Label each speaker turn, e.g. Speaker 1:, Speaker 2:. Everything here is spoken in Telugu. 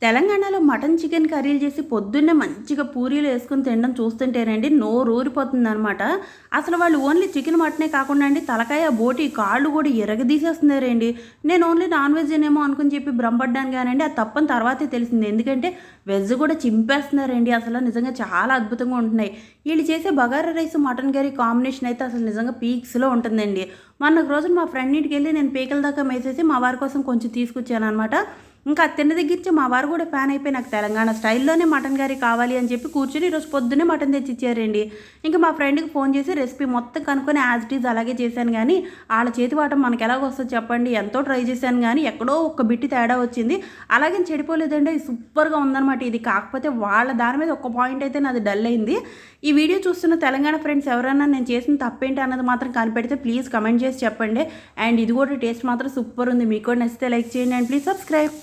Speaker 1: తెలంగాణలో మటన్ చికెన్ కర్రీలు చేసి పొద్దున్నే మంచిగా పూరీలు వేసుకుని తినడం చూస్తుంటేనండి నోరు ఊరిపోతుందనమాట. అసలు వాళ్ళు ఓన్లీ చికెన్ మటనే కాకుండా అండి తలకాయ, బోటి, కాళ్ళు కూడా ఎరగదీసేస్తున్నారండి. నేను ఓన్లీ నాన్ వెజ్ ఏమో అనుకుని చెప్పి భ్రమపడ్డాను కానండి అది తప్పని తర్వాతే తెలిసింది. ఎందుకంటే వెజ్ కూడా చింపేస్తున్నారండి. అసలు నిజంగా చాలా అద్భుతంగా ఉంటున్నాయి. వీళ్ళు చేసే bagara rice, mutton curry combination అయితే అసలు నిజంగా పీక్స్లో ఉంటుందండి. మొన్న ఒక రోజు మా ఫ్రెండ్ ఇంటికి వెళ్ళి నేను పీకల దాకా మేసేసి మా వారి కోసం కొంచెం తీసుకొచ్చాను అనమాట. ఇంకా అది తిన్న దగ్గరించి మా వారు కూడా ఫ్యాన్ అయిపోయి నాకు తెలంగాణ స్టైల్లోనే మటన్ కర్రీ కావాలి అని చెప్పి కూర్చొని ఈరోజు పొద్దున్నే మటన్ తెచ్చి ఇచ్చారండి. ఇంకా మా ఫ్రెండ్కి ఫోన్ చేసి రెసిపీ మొత్తం కనుక్కొని యాజ్ ఇట్ ఈజ్ అలాగే చేశాను. కానీ వాళ్ళ చేతి వాటం మనకి ఎలాగొస్తుంది చెప్పండి. ఎంతో ట్రై చేశాను కానీ ఎక్కడో ఒక్క బిట్టి తేడా వచ్చింది. అలాగే చెడిపోలేదండి, సూపర్గా ఉందన్నమాట ఇది. కాకపోతే వాళ్ళ దాని మీద ఒక పాయింట్ అయితే నాది డల్ అయింది. ఈ వీడియో చూస్తున్న తెలంగాణ ఫ్రెండ్స్ ఎవరైనా నేను చేసిన తప్పేంటి అన్నది మాత్రం కనిపెడితే ప్లీజ్ కమెంట్ చేసి చెప్పండి. అండ్ ఇది కూడా టేస్ట్ మాత్రం సూపర్ ఉంది. మీకు కూడా నచ్చితే లైక్ చేయండి అండ్ ప్లీజ్ సబ్స్క్రైబ్.